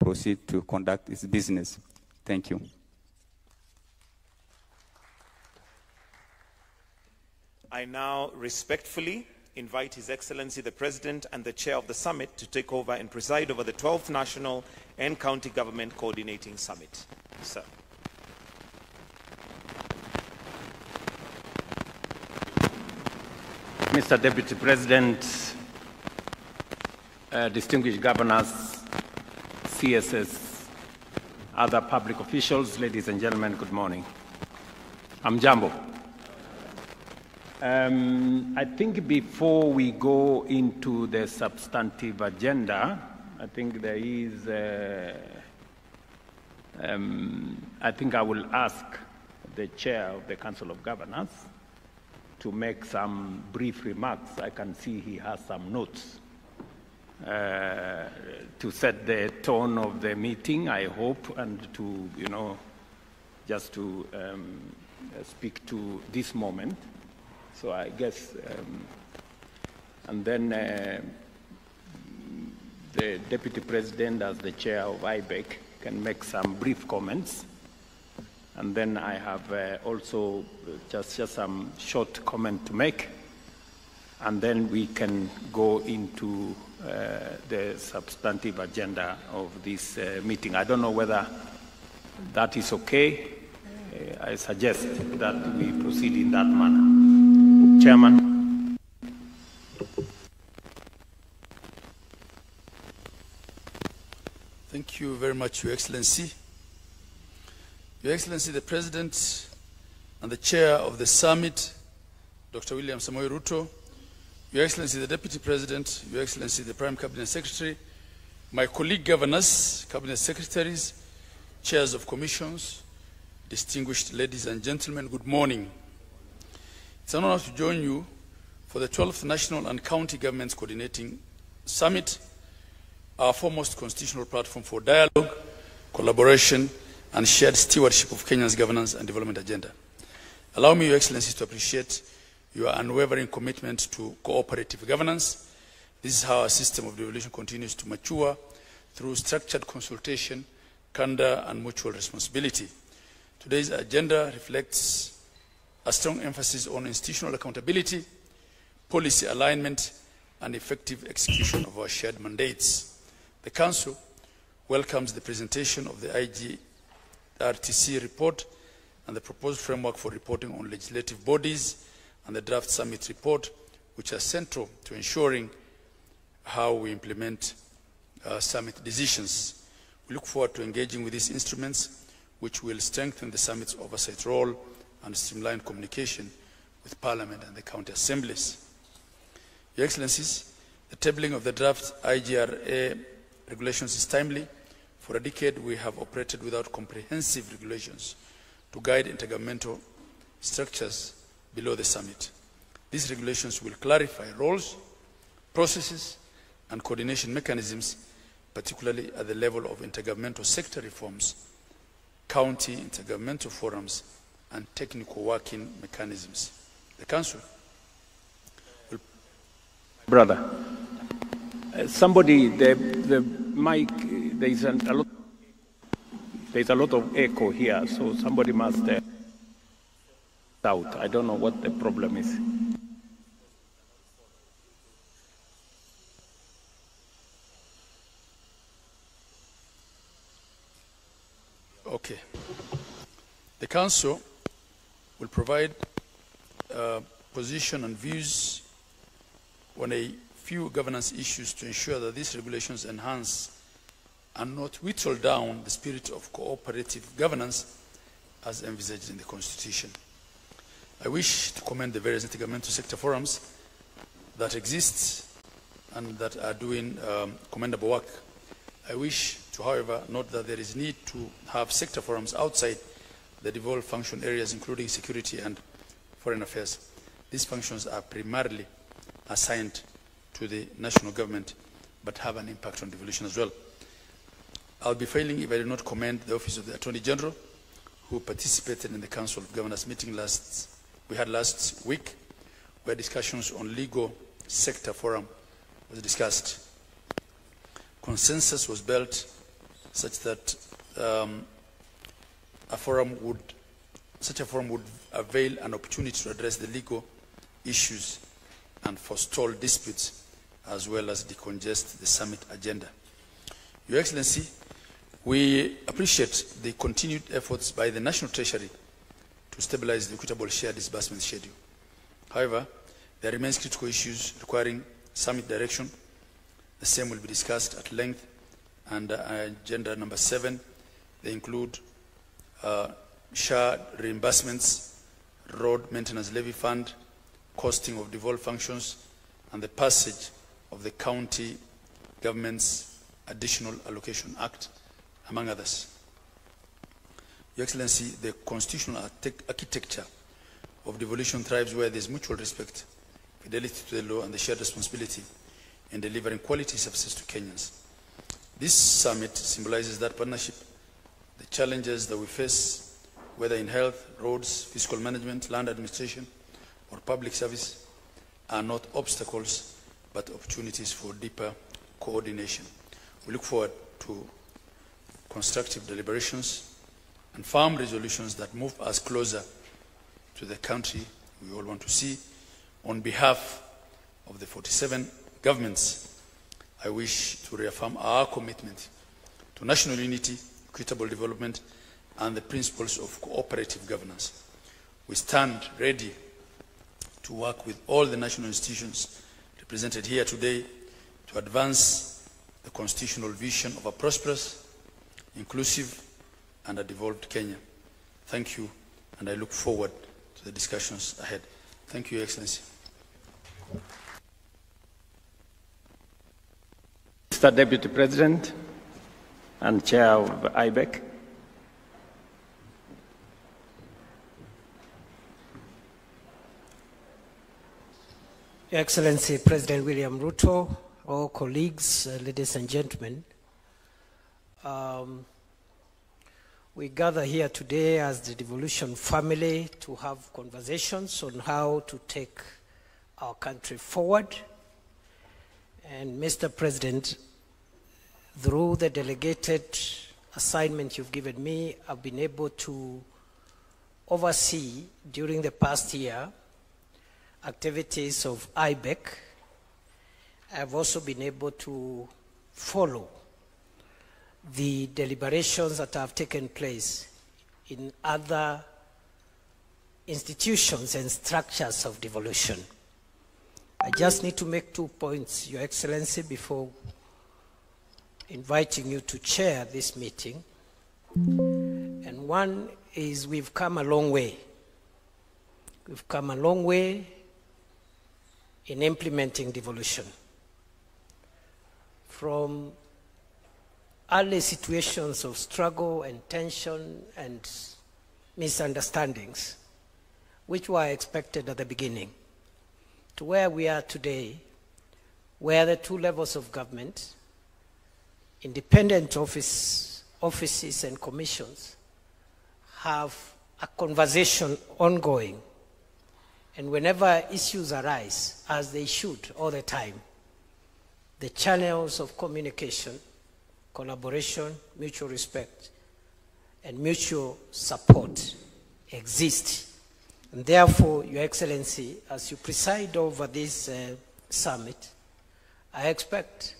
proceed to conduct its business. Thank you. I now respectfully invite His Excellency the President and the Chair of the Summit to take over and preside over the 12th National and County Government Coordinating Summit. Sir. Mr. Deputy President, distinguished governors, CSS, other public officials, ladies and gentlemen, good morning. I'm Jambo. I think before we go into the substantive agenda, I think there is, I think I will ask the Chair of the Council of Governors to make some brief remarks. I can see he has some notes to set the tone of the meeting, I hope, and to, you know, just to speak to this moment. So I guess, and then the Deputy President, as the Chair of IBEC, can make some brief comments. And then I have also just some short comment to make. And then we can go into the substantive agenda of this meeting. I don't know whether that is okay. I suggest that we proceed in that manner. Chairman. Thank you very much, Your Excellency. Your Excellency, the President and the Chair of the Summit, Dr. William Samoei Ruto, Your Excellency, the Deputy President, Your Excellency, the Prime Cabinet Secretary, my colleague governors, Cabinet Secretaries, Chairs of Commissions, distinguished ladies and gentlemen, good morning. It's an honor to join you for the 12th National and County Governments Coordinating Summit, our foremost constitutional platform for dialogue, collaboration, and shared stewardship of Kenya's governance and development agenda. Allow me, Your Excellency, to appreciate your unwavering commitment to cooperative governance. This is how our system of devolution continues to mature through structured consultation, candor, and mutual responsibility. Today's agenda reflects a strong emphasis on institutional accountability, policy alignment, and effective execution of our shared mandates. The Council welcomes the presentation of the IGRTC report and the proposed framework for reporting on legislative bodies and the draft summit report, which are central to ensuring how we implement summit decisions. We look forward to engaging with these instruments, which will strengthen the summit's oversight role and streamline communication with Parliament and the county assemblies. Your Excellencies, the tabling of the draft IGRA regulations is timely. For a decade, we have operated without comprehensive regulations to guide intergovernmental structures below the summit. These regulations will clarify roles, processes, and coordination mechanisms, particularly at the level of intergovernmental sector reforms, county intergovernmental forums, and technical working mechanisms. The Council will... Brother, somebody, the mic, there's a lot of echo here, so somebody must out. I don't know what the problem is. Okay. The Council will provide position and views on a few governance issues to ensure that these regulations enhance and not whittle down the spirit of cooperative governance as envisaged in the Constitution. I wish to commend the various intergovernmental sector forums that exist and that are doing commendable work. I wish to, however, note that there is need to have sector forums outside the devolved function areas, including security and foreign affairs. These functions are primarily assigned to the national government, but have an impact on devolution as well. I'll be failing if I do not commend the Office of the Attorney General, who participated in the Council of Governors meeting we had last week, where discussions on legal sector forum was discussed. Consensus was built such that such a forum would avail an opportunity to address the legal issues and forestall disputes, as well as decongest the summit agenda. Your Excellency, we appreciate the continued efforts by the National Treasury to stabilize the equitable share disbursement schedule. However, there remains critical issues requiring summit direction. The same will be discussed at length. And agenda number 7, they include SHA reimbursements, road maintenance levy fund, costing of devolved functions, and the passage of the County Government's Additional Allocation Act, among others. Your Excellency, the constitutional architecture of devolution thrives where there is mutual respect, fidelity to the law, and the shared responsibility in delivering quality services to Kenyans. This summit symbolizes that partnership. The challenges that we face, whether in health, roads, fiscal management, land administration, or public service, are not obstacles, but opportunities for deeper coordination. We look forward to constructive deliberations and firm resolutions that move us closer to the country we all want to see. On behalf of the 47 governments, I wish to reaffirm our commitment to national unity, equitable development, and the principles of cooperative governance. We stand ready to work with all the national institutions represented here today to advance the constitutional vision of a prosperous, inclusive, and a devolved Kenya. Thank you, and I look forward to the discussions ahead. Thank you, Your Excellency. Mr. Deputy President and Chair of IBEC. Your Excellency President William Ruto, all colleagues, ladies and gentlemen, we gather here today as the devolution family to have conversations on how to take our country forward. And Mr. President, through the delegated assignment you've given me, I've been able to oversee during the past year activities of IBEC. I've also been able to follow the deliberations that have taken place in other institutions and structures of devolution. I just need to make 2 points, Your Excellency, before inviting you to chair this meeting. And one is we've come a long way. We've come a long way in implementing devolution. From early situations of struggle and tension and misunderstandings, which were expected at the beginning, to where we are today, where the 2 levels of government, independent offices and commissions, have a conversation ongoing. And whenever issues arise, as they should all the time, the channels of communication, collaboration, mutual respect, and mutual support exist. And therefore, Your Excellency, as you preside over this summit, I expect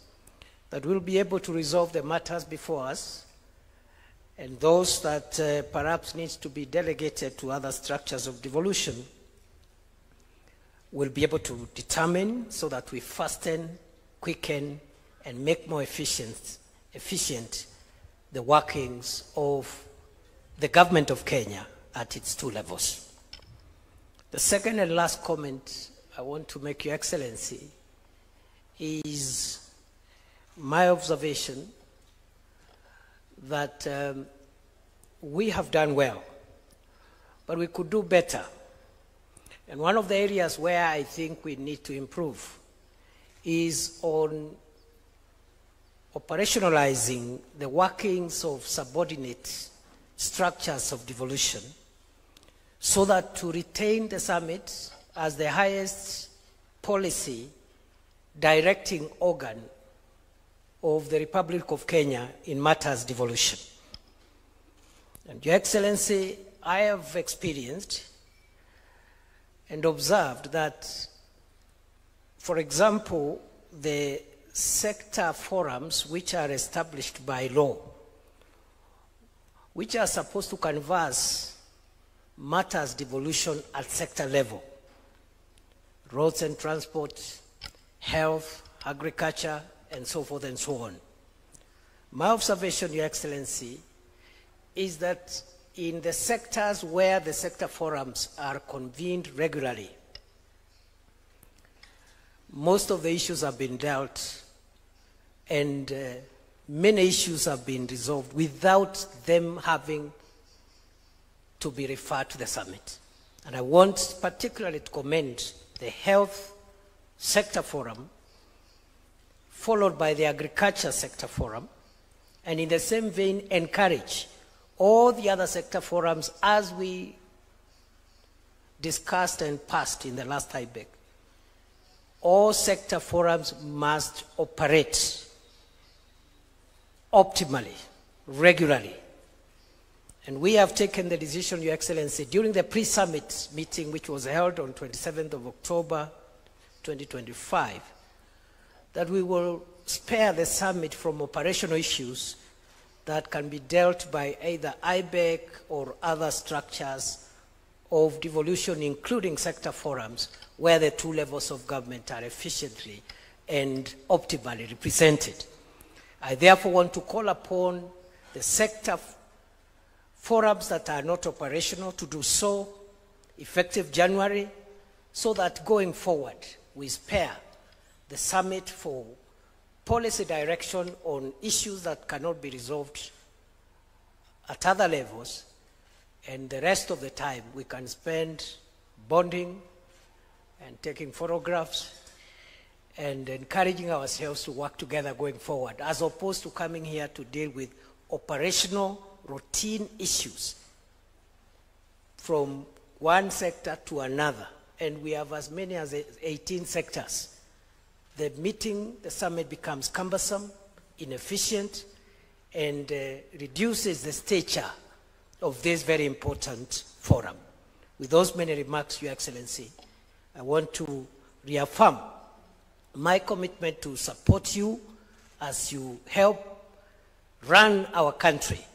that we'll be able to resolve the matters before us, and those that perhaps needs to be delegated to other structures of devolution will be able to determine so that we fasten, quicken, and make more efficient the workings of the government of Kenya at its 2 levels. The second and last comment I want to make, Your Excellency, is my observation that we have done well, but we could do better. And one of the areas where I think we need to improve is on operationalizing the workings of subordinate structures of devolution, so that to retain the summit as the highest policy directing organ of the Republic of Kenya in matters devolution. And Your Excellency, I have experienced and observed that, for example, the sector forums which are established by law, which are supposed to canvass matters devolution at sector level, roads and transport, health, agriculture, and so forth and so on. My observation, Your Excellency, is that in the sectors where the sector forums are convened regularly, most of the issues have been dealt and many issues have been resolved without them having to be referred to the summit. And I want particularly to commend the Health Sector Forum, followed by the Agriculture Sector Forum, and in the same vein encourage all the other sector forums as we discussed and passed in the last IBEC. All sector forums must operate optimally, regularly. And we have taken the decision, Your Excellency, during the pre-summit meeting which was held on 27th of October 2025, that we will spare the summit from operational issues that can be dealt by either IBEC or other structures of devolution, including sector forums, where the two levels of government are efficiently and optimally represented. I therefore want to call upon the sector forums that are not operational to do so effective January, so that going forward we spare the summit for policy direction on issues that cannot be resolved at other levels, and the rest of the time we can spend bonding and taking photographs and encouraging ourselves to work together going forward, as opposed to coming here to deal with operational routine issues from one sector to another. And we have as many as 18 sectors. The meeting, the summit becomes cumbersome, inefficient, and reduces the stature of this very important forum. With those many remarks, Your Excellency, I want to reaffirm my commitment to support you as you help run our country.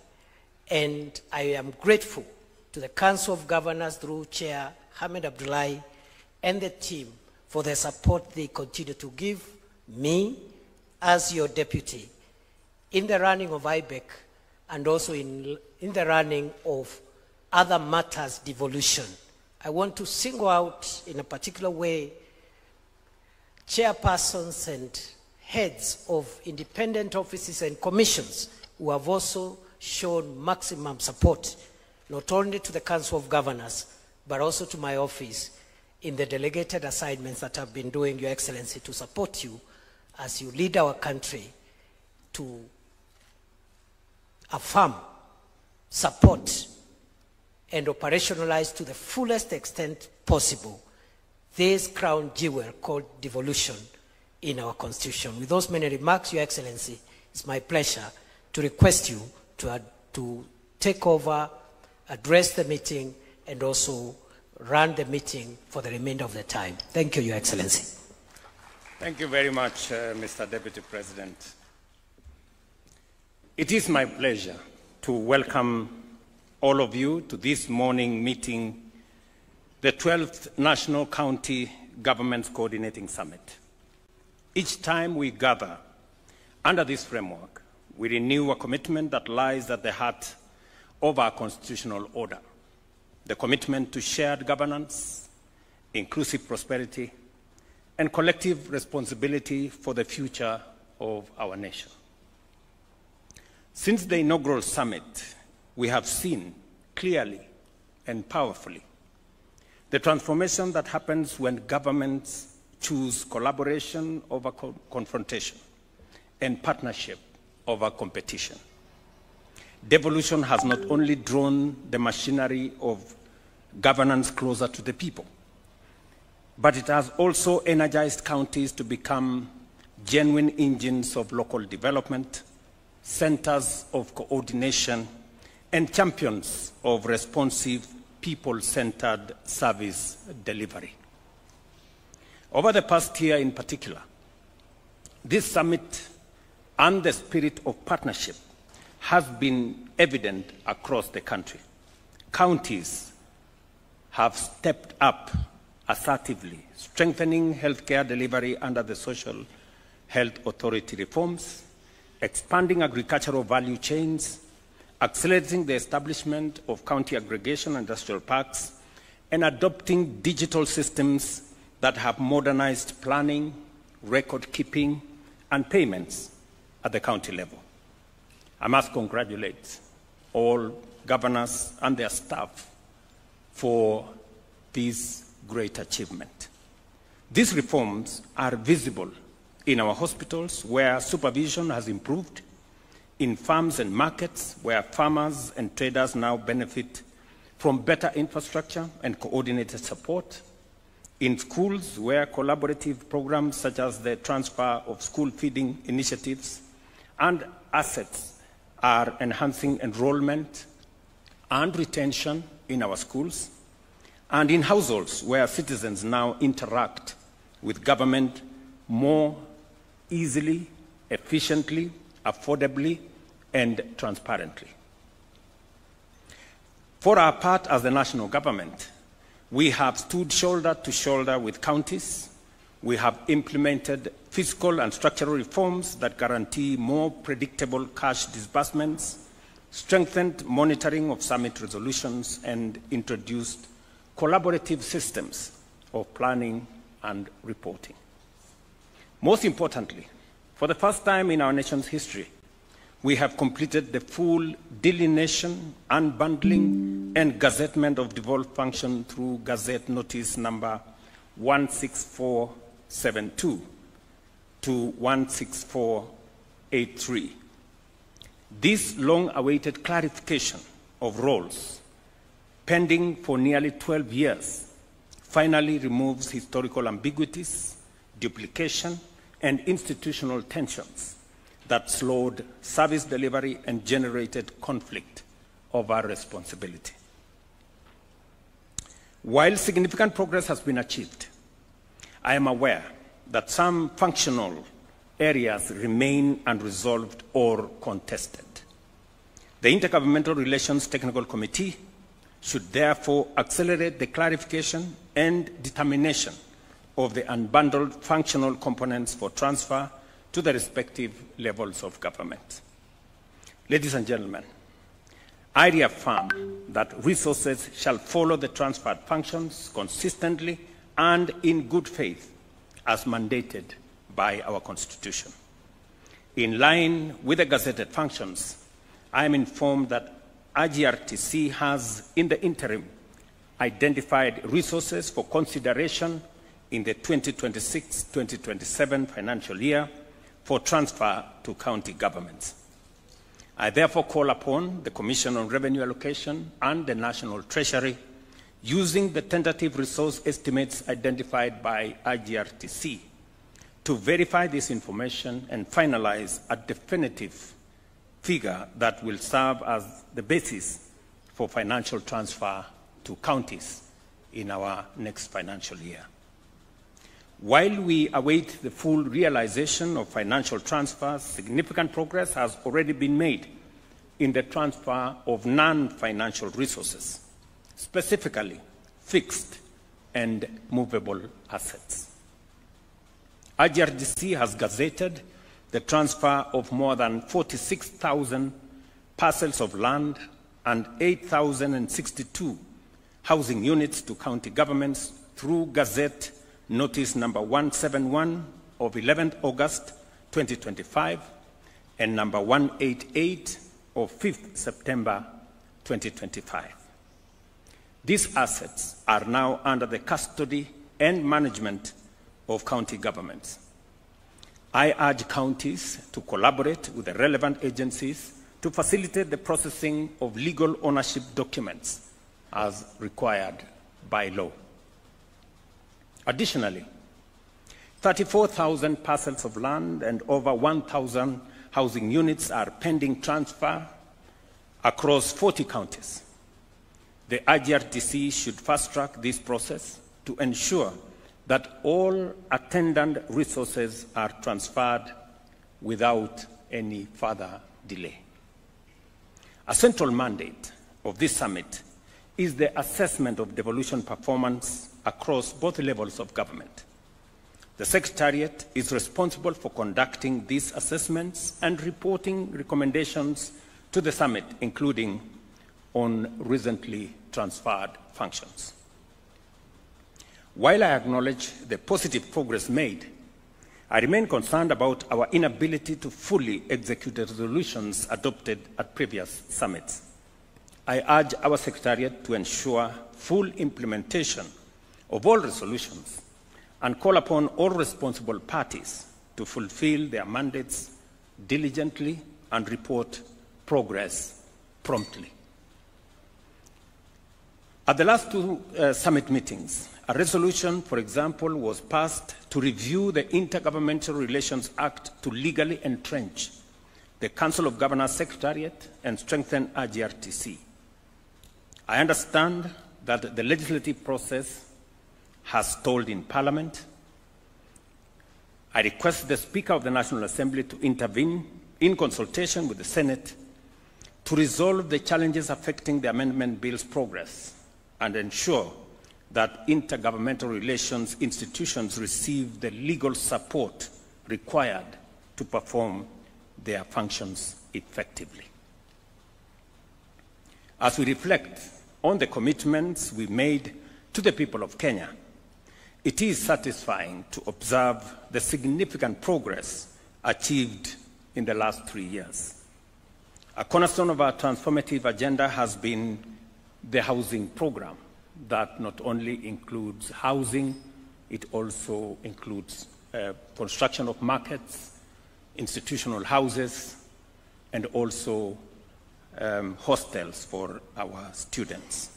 And I am grateful to the Council of Governors through Chair Hamid Abdullahi and the team for the support they continue to give me as your deputy in the running of IBEC and also in the running of other matters devolution. I want to single out in a particular way chairpersons and heads of independent offices and commissions who have also shown maximum support, not only to the Council of Governors, but also to my office in the delegated assignments that I've been doing, Your Excellency, to support you as you lead our country to affirm, support, and operationalize to the fullest extent possible this crown jewel called devolution in our Constitution. With those many remarks, Your Excellency, it's my pleasure to request you to take over, address the meeting, and also run the meeting for the remainder of the time. Thank you, Your Excellency. Thank you very much, Mr. Deputy President. It is my pleasure to welcome all of you to this morning meeting, the 12th National County Governments Coordinating Summit. Each time we gather under this framework, we renew a commitment that lies at the heart of our constitutional order, the commitment to shared governance, inclusive prosperity, and collective responsibility for the future of our nation. Since the inaugural summit, we have seen clearly and powerfully the transformation that happens when governments choose collaboration over confrontation and partnership over competition. Devolution has not only drawn the machinery of governance closer to the people, but it has also energized counties to become genuine engines of local development, centers of coordination, and champions of responsive, people-centered service delivery. Over the past year in particular, this summit and the spirit of partnership has been evident across the country. Counties have stepped up assertively, strengthening healthcare delivery under the Social Health Authority reforms, expanding agricultural value chains, accelerating the establishment of county aggregation and industrial parks, and adopting digital systems that have modernized planning, record keeping, and payments at the county level. I must congratulate all governors and their staff for this great achievement. These reforms are visible in our hospitals, where supervision has improved, in farms and markets, where farmers and traders now benefit from better infrastructure and coordinated support, in schools, where collaborative programs such as the transfer of school feeding initiatives and assets are enhancing enrollment and retention in our schools, and in households where citizens now interact with government more easily, efficiently, affordably, and transparently. For our part as the national government, we have stood shoulder to shoulder with counties. We have implemented fiscal and structural reforms that guarantee more predictable cash disbursements, strengthened monitoring of summit resolutions, and introduced collaborative systems of planning and reporting. Most importantly, for the first time in our nation's history, we have completed the full delineation, unbundling, and gazettement of devolved function through Gazette Notice number 16472 to 16483. This long-awaited clarification of roles, pending for nearly 12 years, finally removes historical ambiguities, duplication, and institutional tensions that slowed service delivery and generated conflict over responsibility. While significant progress has been achieved, I am aware that some functional areas remain unresolved or contested. The Intergovernmental Relations Technical Committee should therefore accelerate the clarification and determination of the unbundled functional components for transfer to the respective levels of government. Ladies and gentlemen, I reaffirm that resources shall follow the transferred functions consistently and in good faith as mandated by our Constitution. In line with the gazetted functions, I am informed that IGRTC has, in the interim, identified resources for consideration in the 2026-2027 financial year for transfer to county governments. I therefore call upon the Commission on Revenue Allocation and the National Treasury, using the tentative resource estimates identified by IGRTC, to verify this information and finalize a definitive figure that will serve as the basis for financial transfer to counties in our next financial year. While we await the full realization of financial transfers, significant progress has already been made in the transfer of non-financial resources, specifically fixed and movable assets. IGRTC has gazetted the transfer of more than 46,000 parcels of land and 8,062 housing units to county governments through Gazette Notice number 171 of 11th August 2025 and number 188 of 5th September 2025. These assets are now under the custody and management of county governments. I urge counties to collaborate with the relevant agencies to facilitate the processing of legal ownership documents as required by law. Additionally, 34,000 parcels of land and over 1,000 housing units are pending transfer across 40 counties. The IGRTC should fast-track this process to ensure that all attendant resources are transferred without any further delay. A central mandate of this summit is the assessment of devolution performance across both levels of government. The Secretariat is responsible for conducting these assessments and reporting recommendations to the summit, including on recently transferred functions. While I acknowledge the positive progress made, I remain concerned about our inability to fully execute the resolutions adopted at previous summits. I urge our Secretariat to ensure full implementation of all resolutions and call upon all responsible parties to fulfill their mandates diligently and report progress promptly. At the last two summit meetings, a resolution, for example, was passed to review the Intergovernmental Relations Act to legally entrench the Council of Governors Secretariat and strengthen IGRTC. I understand that the legislative process has stalled in Parliament. I request the Speaker of the National Assembly to intervene in consultation with the Senate to resolve the challenges affecting the amendment bill's progress and ensure that intergovernmental relations institutions receive the legal support required to perform their functions effectively. As we reflect on the commitments we made to the people of Kenya, it is satisfying to observe the significant progress achieved in the last 3 years. A cornerstone of our transformative agenda has been the housing program that not only includes housing, it also includes construction of markets, institutional houses, and also hostels for our students.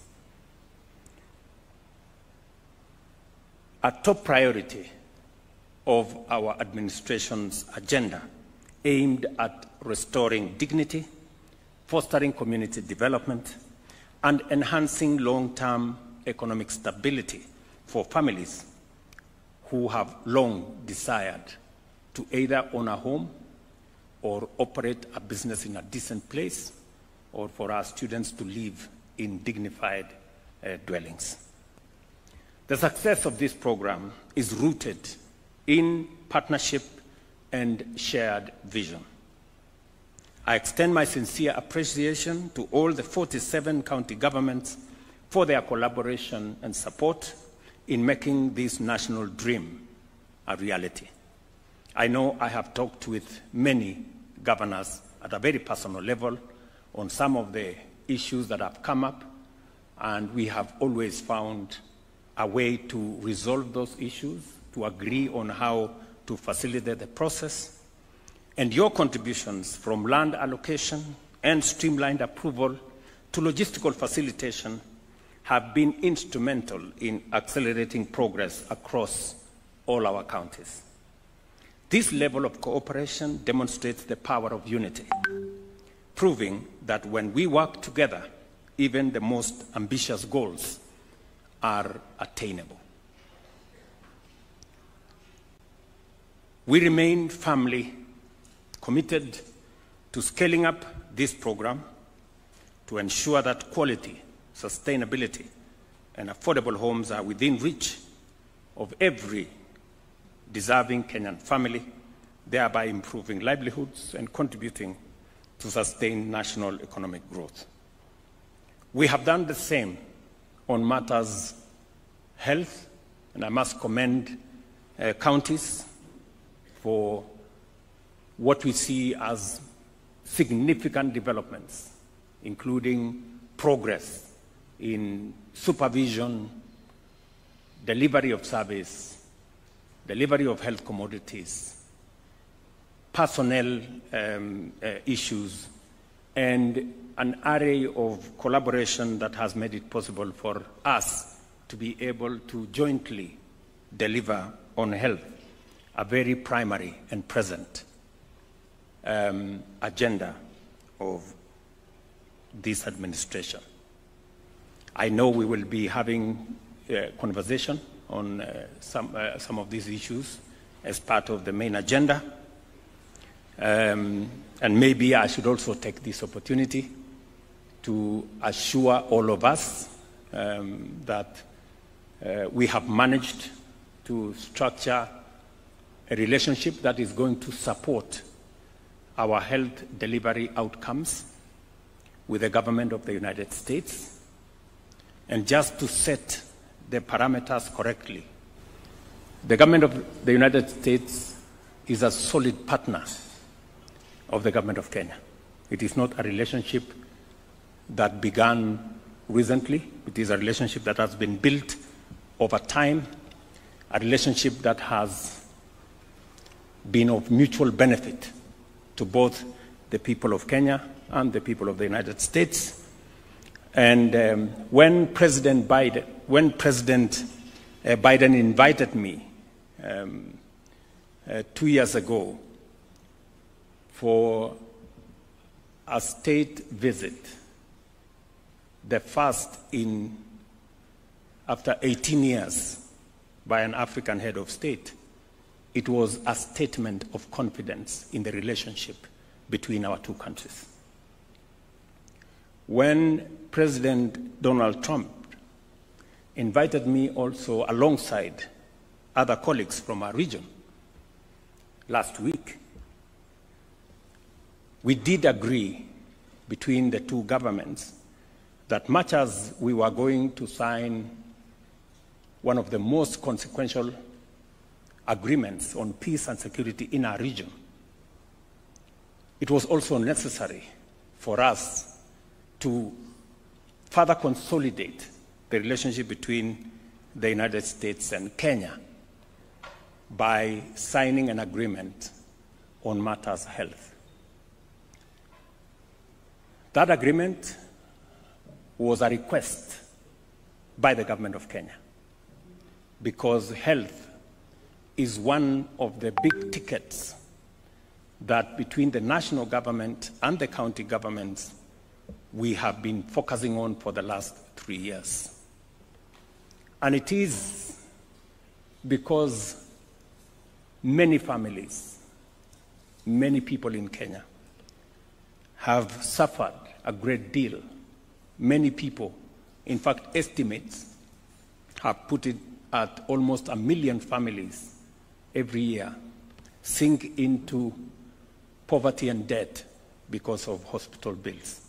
A top priority of our administration's agenda aimed at restoring dignity, fostering community development, and enhancing long-term economic stability for families who have long desired to either own a home or operate a business in a decent place, or for our students to live in dignified dwellings. The success of this program is rooted in partnership and shared vision. I extend my sincere appreciation to all the 47 county governments for their collaboration and support in making this national dream a reality. I know I have talked with many governors at a very personal level on some of the issues that have come up, and we have always found a way to resolve those issues, to agree on how to facilitate the process. And your contributions from land allocation and streamlined approval to logistical facilitation have been instrumental in accelerating progress across all our counties. This level of cooperation demonstrates the power of unity, proving that when we work together, even the most ambitious goals are attainable. We remain firmly committed to scaling up this program to ensure that quality, sustainability, and affordable homes are within reach of every deserving Kenyan family, thereby improving livelihoods and contributing to sustain national economic growth. We have done the same on matters health, and I must commend counties for what we see as significant developments, including progress in supervision, delivery of service, delivery of health commodities, personnel issues, and an array of collaboration that has made it possible for us to be able to jointly deliver on health a very primary and present agenda of this administration. I know we will be having a conversation on some of these issues as part of the main agenda. And maybe I should also take this opportunity to assure all of us that we have managed to structure a relationship that is going to support our health delivery outcomes with the government of the United States. And just to set the parameters correctly, the government of the United States is a solid partner of the government of Kenya. It is not a relationship that began recently. It is a relationship that has been built over time, a relationship that has been of mutual benefit to both the people of Kenya and the people of the United States. And when President Biden invited me 2 years ago for a state visit, the first after 18 years by an African head of state, it was a statement of confidence in the relationship between our two countries. When President Donald Trump invited me also alongside other colleagues from our region last week, we did agree between the two governments that much as we were going to sign one of the most consequential agreements on peace and security in our region, it was also necessary for us to further consolidate the relationship between the United States and Kenya by signing an agreement on matters health. That agreement was a request by the government of Kenya because health is one of the big tickets that between the national government and the county governments we have been focusing on for the last 3 years. And it is because many families, many people in Kenya have suffered a great deal. Many people, in fact, estimates have put it at almost 1 million families every year sink into poverty and debt because of hospital bills.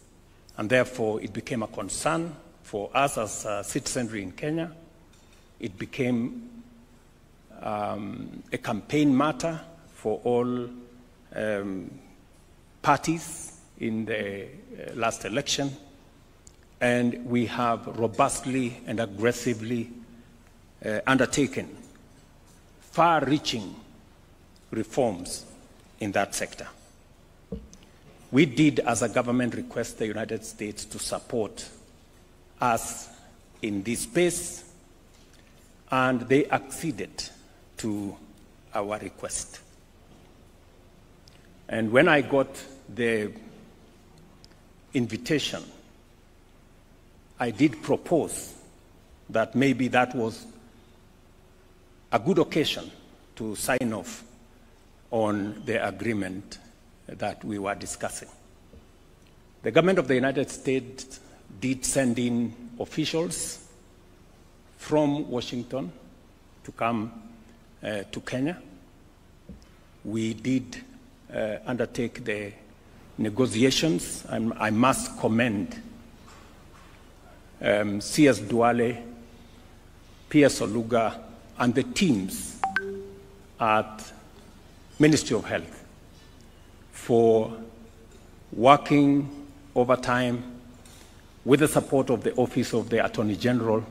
And therefore, it became a concern for us as citizenry in Kenya. It became a campaign matter for all parties in the last election. And we have robustly and aggressively undertaken far-reaching reforms in that sector. We did, as a government, request the United States to support us in this space, and they acceded to our request. And when I got the invitation, I did propose that maybe that was a good occasion to sign off on the agreement that we were discussing. The government of the United States did send in officials from Washington to come to Kenya. We did undertake the negotiations, and I must commend C.S. Duale, P.S. Oluga, and the teams at Ministry of Health for working overtime with the support of the Office of the Attorney General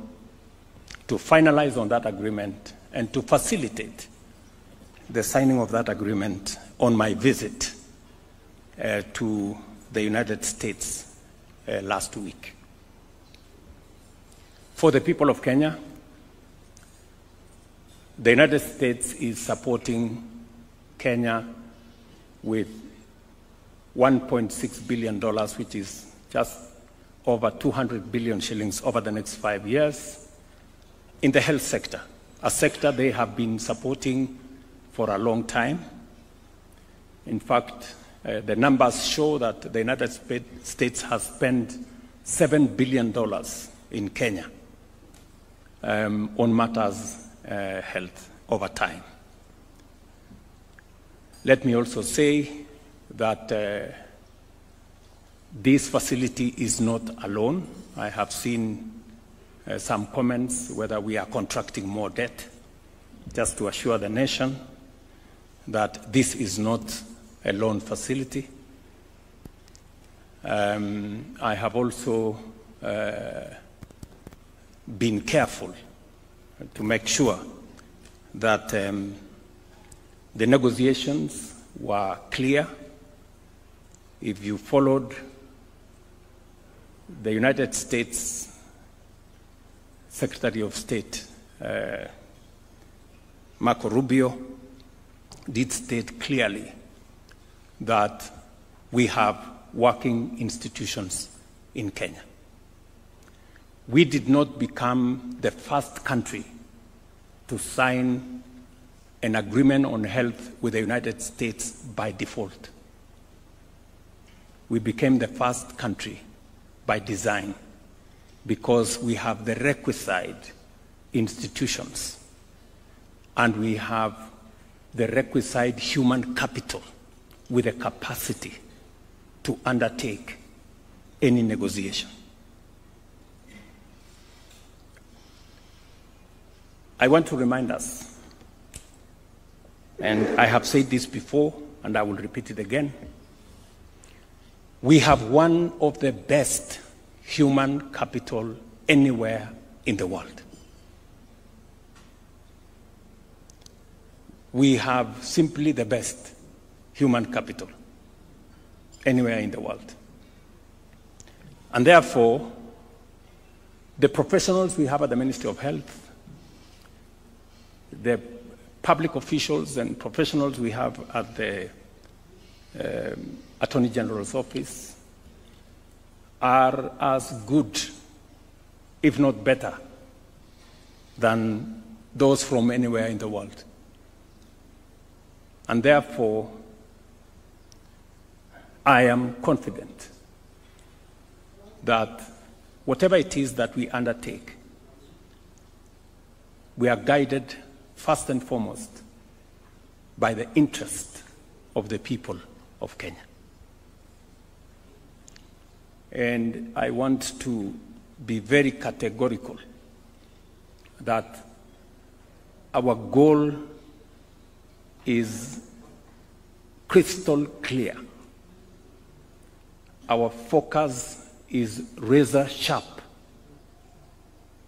to finalize on that agreement and to facilitate the signing of that agreement on my visit to the United States last week. For the people of Kenya, the United States is supporting Kenya with $1.6 billion, which is just over 200 billion shillings over the next 5 years in the health sector, a sector they have been supporting for a long time. In fact, the numbers show that the United States has spent $7 billion in Kenya on matters health over time. Let me also say that this facility is not alone. I have seen some comments whether we are contracting more debt. Just to assure the nation that this is not a loan facility. I have also been careful to make sure that the negotiations were clear. If you followed the United States Secretary of State, Marco Rubio, did state clearly that we have working institutions in Kenya. We did not become the first country to sign an agreement on health with the United States by default. We became the first country by design because we have the requisite institutions and we have the requisite human capital with the capacity to undertake any negotiation. I want to remind us, and I have said this before, and I will repeat it again, we have one of the best human capital anywhere in the world. We have simply the best human capital anywhere in the world. And therefore, the professionals we have at the Ministry of Health, the public officials and professionals we have at the Attorney General's office are as good, if not better, than those from anywhere in the world. And therefore, I am confident that whatever it is that we undertake, we are guided first and foremost by the interest of the people of Kenya. And I want to be very categorical that our goal is crystal clear. Our focus is razor sharp,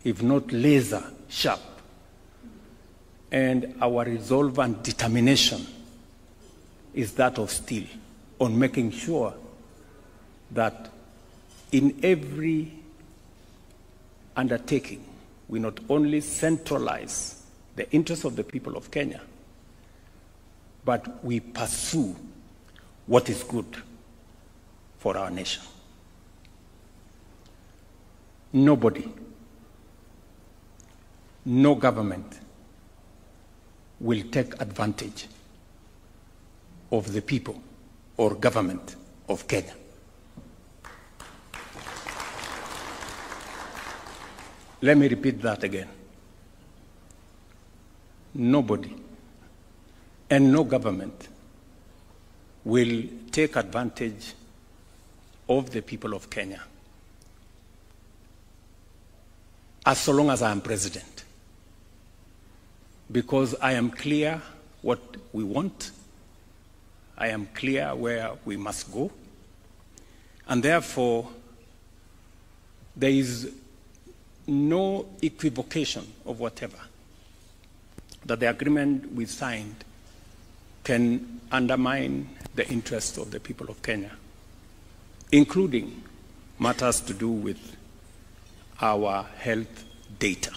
if not laser sharp. And our resolve and determination is that of steel on making sure that in every undertaking, we not only centralize the interests of the people of Kenya, but we pursue what is good for our nation. Nobody, no government will take advantage of the people or government of Kenya. Let me repeat that again. Nobody and no government will take advantage of the people of Kenya as so long as I am president, because I am clear what we want, I am clear where we must go, and therefore there is no equivocation of whatever that the agreement we signed can undermine the interests of the people of Kenya, including matters to do with our health data.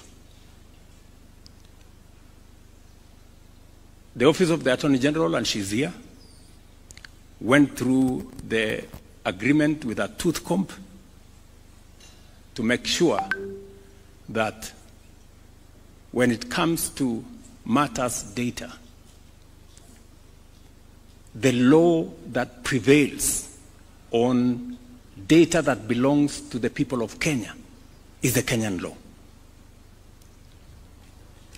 The Office of the Attorney General, and she's here, went through the agreement with a tooth comb to make sure that when it comes to matters data, the law that prevails on data that belongs to the people of Kenya is the Kenyan law.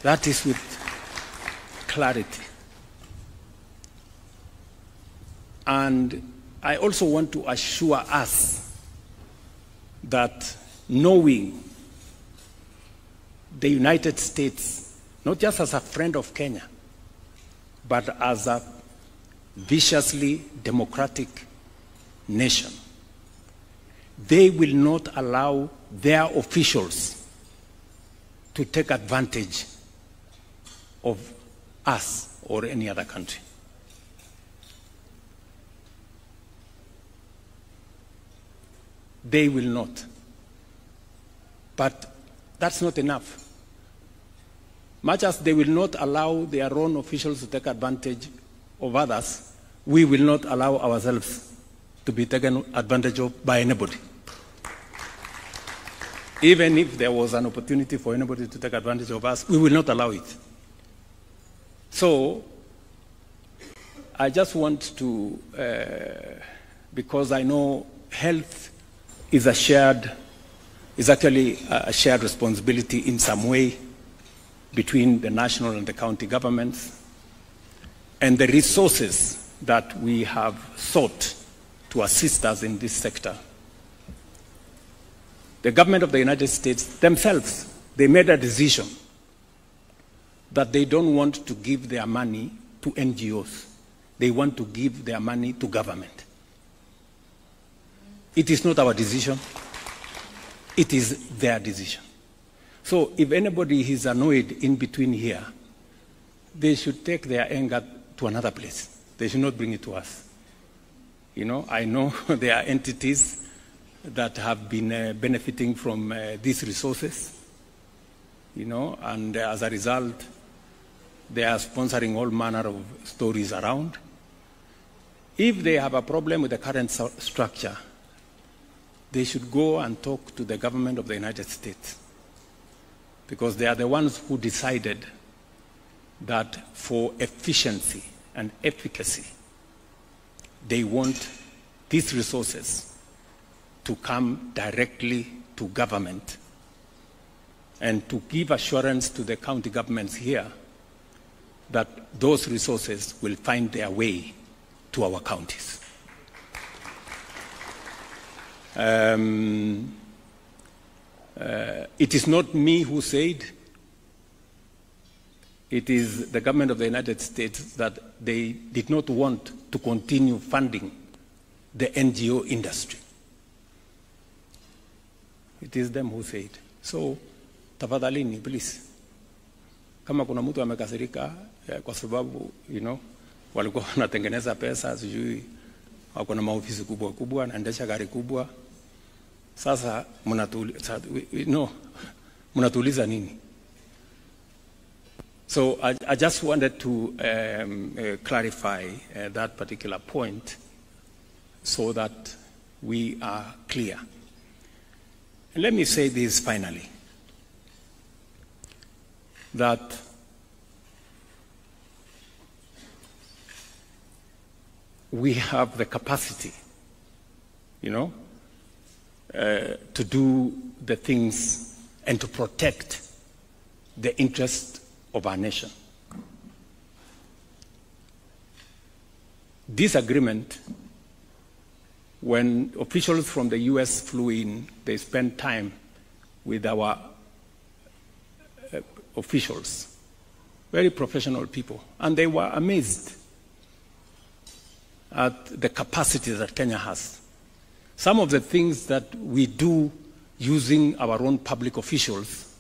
That is with clarity. And I also want to assure us that knowing the United States, not just as a friend of Kenya, but as a viciously democratic nation, they will not allow their officials to take advantage of us or any other country. They will not. But that's not enough. Much as they will not allow their own officials to take advantage of others, we will not allow ourselves to be taken advantage of by anybody. Even if there was an opportunity for anybody to take advantage of us, we will not allow it. So, I just want to, because I know health is actually a shared responsibility in some way between the national and the county governments, and the resources that we have sought to assist us in this sector. The government of the United States themselves, they made a decision that they don't want to give their money to NGOs. They want to give their money to government. It is not our decision. It is their decision. So if anybody is annoyed in between here, they should take their anger to another place. They should not bring it to us. You know, I know there are entities that have been benefiting from these resources, you know, and as a result, they are sponsoring all manner of stories around. If they have a problem with the current structure, they should go and talk to the government of the United States, because they are the ones who decided that for efficiency and efficacy, they want these resources to come directly to government and to give assurance to the county governments here that those resources will find their way to our counties. It is not me who said, it is the government of the United States that they did not want to continue funding the NGO industry. It is them who said. So, tafadhalini, please. Kama kuna mtu amekasirika kwa sababu, you know, walikuwa wanatengeneza pesa, sijui wako na maofisi kubwa kubwa, naendesha gari kubwa. Sasa mnatuuliza nini? So I just wanted to clarify that particular point so that we are clear. And let me say this finally, that we have the capacity, you know, to do the things and to protect the interest of our nation. This agreement, when officials from the US flew in, they spent time with our officials, very professional people, and they were amazed at the capacity that Kenya has. Some of the things that we do using our own public officials,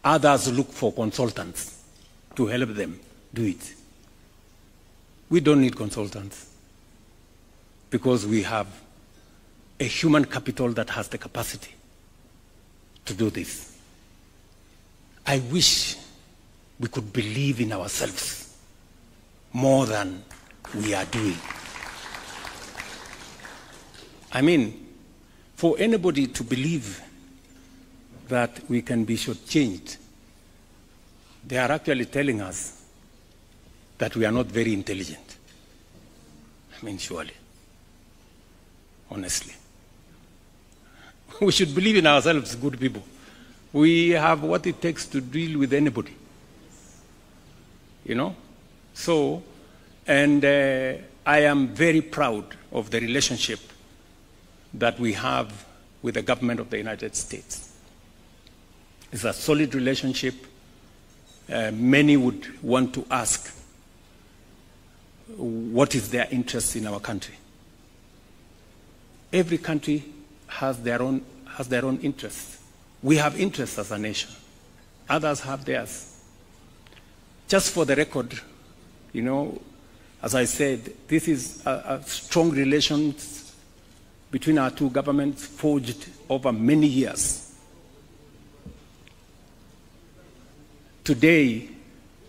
others look for consultants to help them do it. We don't need consultants because we have a human capital that has the capacity to do this. I wish we could believe in ourselves more than we are doing. I mean, for anybody to believe that we can be shortchanged, they are actually telling us that we are not very intelligent. I mean, surely, honestly. We should believe in ourselves, good people. We have what it takes to deal with anybody. You know? So, and I am very proud of the relationship that we have with the government of the United States. It's a solid relationship. Many would want to ask, what is their interest in our country? Every country has their own interests. We have interests as a nation. Others have theirs. Just for the record, you know, as I said, this is a strong relations between our two governments forged over many years. Today,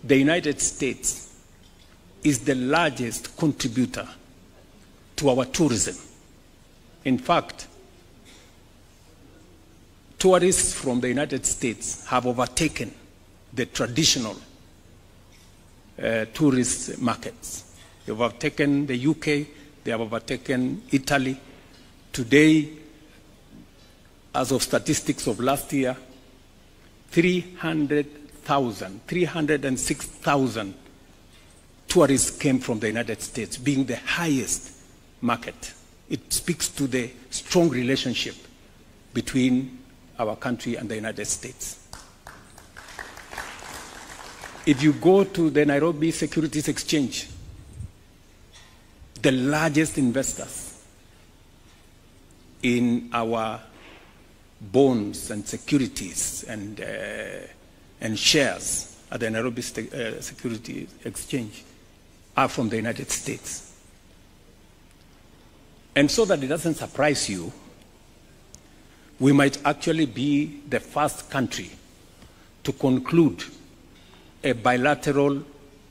the United States is the largest contributor to our tourism. In fact, tourists from the United States have overtaken the traditional tourist markets. They've overtaken the UK, they have overtaken Italy. Today, as of statistics of last year, 306,000 tourists came from the United States, being the highest market. It speaks to the strong relationship between our country and the United States. If you go to the Nairobi Securities Exchange, the largest investors in our bonds and securities and shares at the Nairobi Securities Exchange are from the United States. And so that it doesn't surprise you, we might actually be the first country to conclude a bilateral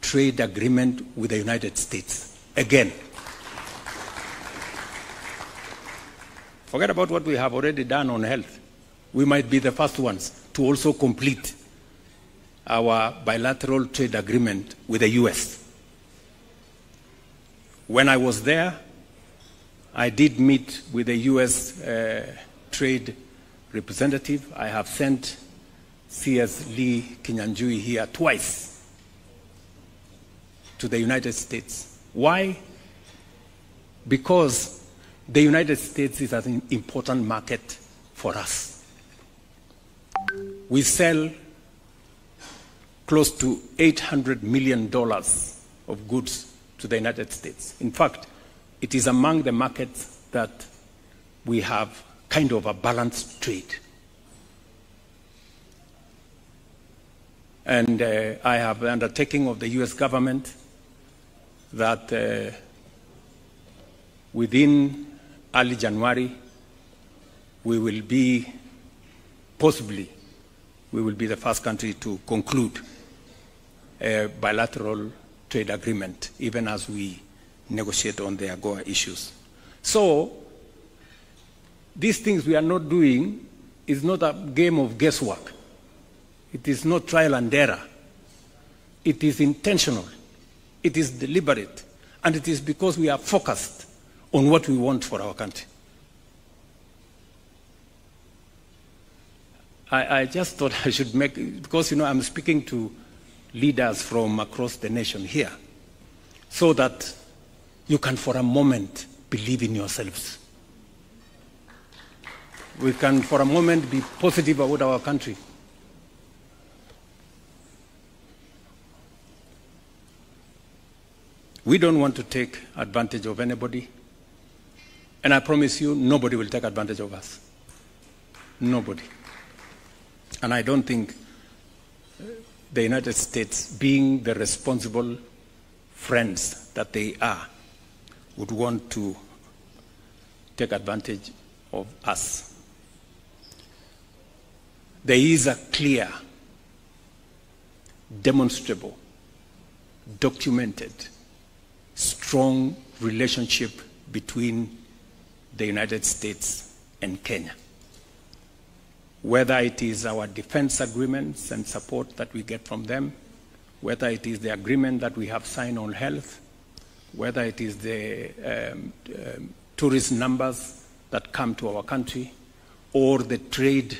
trade agreement with the United States. Again. Forget about what we have already done on health. We might be the first ones to also complete our bilateral trade agreement with the US. When I was there, I did meet with the US trade representative. I have sent C.S. Lee Kinyanjui here twice to the United States. Why? Because the United States is an important market for us. We sell close to $800 million of goods to the United States. In fact, it is among the markets that we have kind of a balanced trade. And I have the undertaking of the US government that within early January, we will be, possibly, we will be the first country to conclude a bilateral trade agreement, even as we negotiate on the AGOA issues. So, these things we are not doing is not a game of guesswork. It is not trial and error. It is intentional. It is deliberate. And it is because we are focused on what we want for our country. I just thought I should make, because you know I'm speaking to leaders from across the nation here, so that you can for a moment believe in yourselves. We can for a moment be positive about our country. We don't want to take advantage of anybody. And I promise you, nobody will take advantage of us. Nobody. And I don't think the United States, being the responsible friends that they are, would want to take advantage of us. There is a clear, demonstrable, documented strong relationship between the United States and Kenya. Whether it is our defense agreements and support that we get from them, whether it is the agreement that we have signed on health, whether it is the tourist numbers that come to our country, or the trade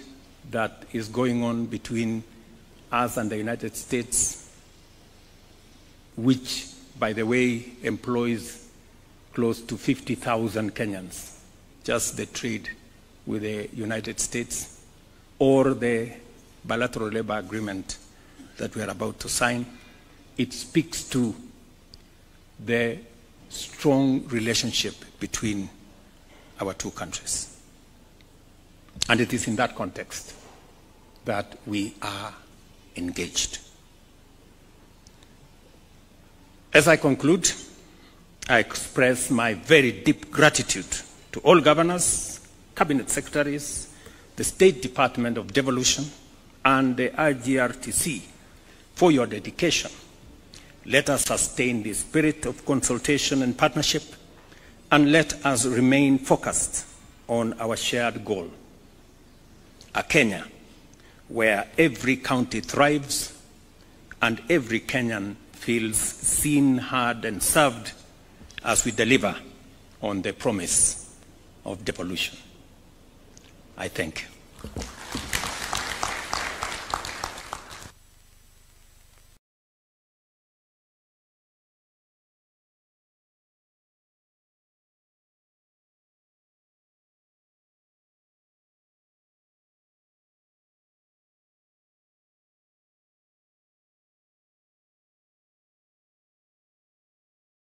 that is going on between us and the United States, which, by the way, employs close to 50,000 Kenyans, just the trade with the United States, or the bilateral labor agreement that we are about to sign. It speaks to the strong relationship between our two countries. And it is in that context that we are engaged. As I conclude, I express my very deep gratitude to all governors, cabinet secretaries, the State Department of Devolution, and the IGRTC for your dedication. Let us sustain the spirit of consultation and partnership, and let us remain focused on our shared goal, a Kenya where every county thrives and every Kenyan feels seen, heard, and served as we deliver on the promise of devolution. I thank you.